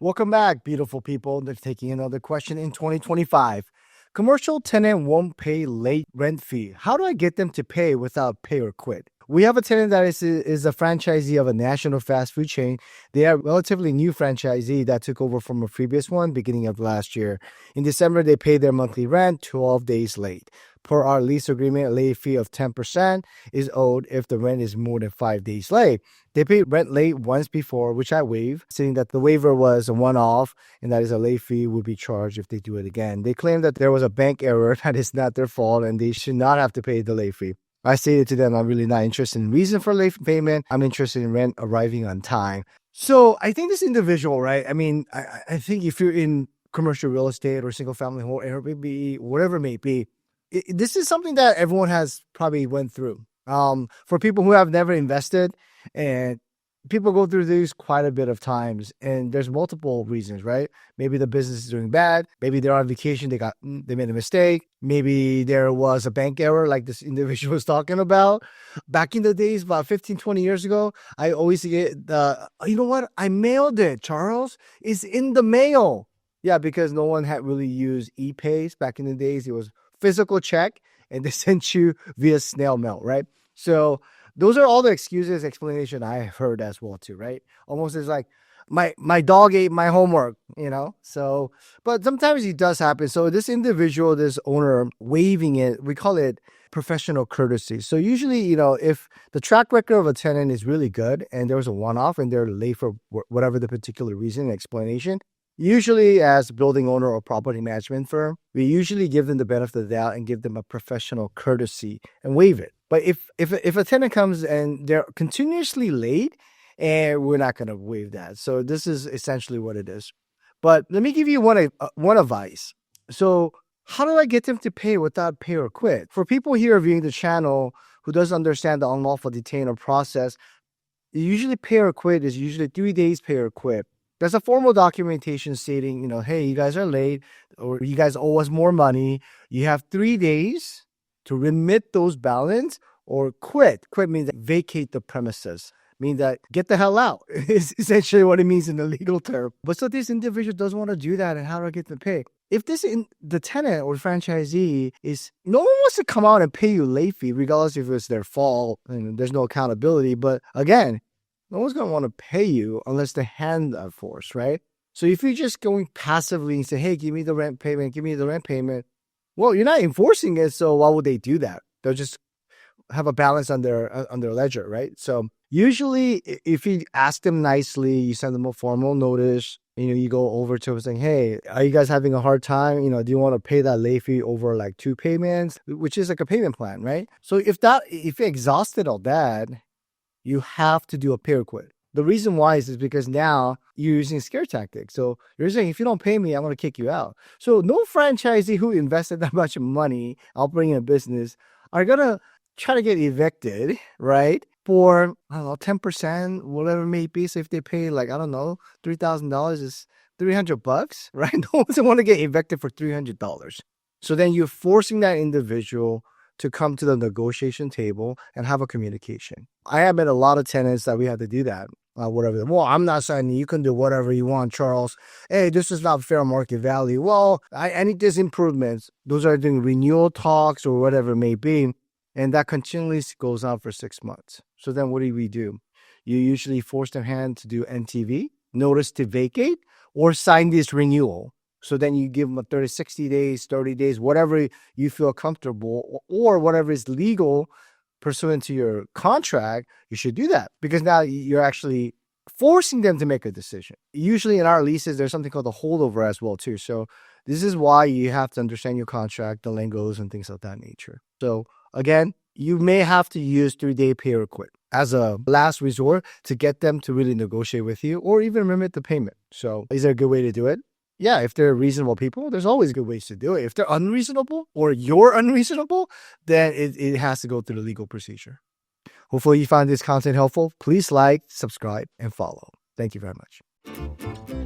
Welcome back, beautiful people. They're taking another question in 2025. Commercial tenant won't pay late rent fee. How do I get them to pay without pay or quit? We have a tenant that is a franchisee of a national fast food chain. They are a relatively new franchisee that took over from a previous one beginning of last year. In December, they paid their monthly rent 12 days late. Per our lease agreement, a late fee of 10% is owed if the rent is more than 5 days late. They paid rent late once before, which I waived, saying that the waiver was a one-off and that is a late fee would be charged if they do it again. They claim that there was a bank error, that is not their fault, and they should not have to pay the late fee. I stated to them I'm really not interested in reason for late payment. I'm interested in rent arriving on time. So I think this individual, right? I mean, I think if you're in commercial real estate or single family home, Airbnb, whatever it may be, this is something that everyone has probably went through. For people who have never invested, and people go through these quite a bit of times, and there's multiple reasons, right? Maybe the business is doing bad. Maybe they're on vacation. They made a mistake. Maybe there was a bank error like this individual was talking about. Back in the days, about 15, 20 years ago, I always get you know what? I mailed it, Charles. It's in the mail. Yeah, because no one had really used e-pays back in the days. It was physical check, and they sent you via snail mail, right? So those are all the excuses, explanation I heard as well too, right? Almost as like my dog ate my homework, you know? So, but sometimes it does happen. So this individual, this owner waiving it, we call it professional courtesy. So usually, you know, if the track record of a tenant is really good and there was a one-off and they're late for whatever the particular reason and explanation, usually as a building owner or property management firm, we usually give them the benefit of the doubt and give them a professional courtesy and waive it. But if a tenant comes and they're continuously late, and we're not going to waive that. So this is essentially what it is. But let me give you one advice. So how do I get them to pay without pay or quit? For people here viewing the channel who doesn't understand the unlawful detainer process, usually pay or quit is usually 3 days pay or quit. There's a formal documentation stating, you know, hey, you guys are late or you guys owe us more money. You have 3 days to remit those balance or quit. Quit means vacate the premises. Mean that get the hell out is essentially what it means in the legal term. But so this individual doesn't want to do that, and how do I get them paid? If the tenant or franchisee is, no one wants to come out and pay you late fee, regardless if it's their fault and there's no accountability. But again, no one's going to want to pay you unless the hand are forced, right? So if you're just going passively and say, hey, give me the rent payment, well, you're not enforcing it, so why would they do that? They'll just have a balance on their ledger, right? So usually, if you ask them nicely, you send them a formal notice, you go over to them saying, hey, are you guys having a hard time? Do you want to pay that late fee over like 2 payments, which is like a payment plan, right? So if you exhausted all that, you have to do a pay or quit. The reason why is because now you're using scare tactics. So you're saying, if you don't pay me, I'm going to kick you out. So no franchisee who invested that much money operating a business are going to try to get evicted, right? For, I don't know, 10%, whatever it may be. So if they pay like, I don't know, $3,000 is $300, right? No one doesn't want to get evicted for $300. So then you're forcing that individual to come to the negotiation table and have a communication. I have met a lot of tenants that we had to do that. Whatever. Well, I'm not saying you can do whatever you want, Charles. Hey, this is not fair market value. Well, I need these improvements. Those are doing renewal talks or whatever it may be. And that continually goes on for 6 months. So then what do we do? You usually force their hand to do NTV, notice to vacate, or sign this renewal. So then you give them a 30, 60 days, 30 days, whatever you feel comfortable, or whatever is legal pursuant to your contract, you should do that. Because now you're actually forcing them to make a decision. Usually in our leases, there's something called a holdover as well too. So this is why you have to understand your contract, the lingos and things of that nature. So again, you may have to use 3-day pay or quit as a last resort to get them to really negotiate with you or even remit the payment. So is there a good way to do it? Yeah, if they're reasonable people, there's always good ways to do it. If they're unreasonable or you're unreasonable, then it has to go through the legal procedure. Hopefully you found this content helpful. Please like, subscribe, and follow. Thank you very much.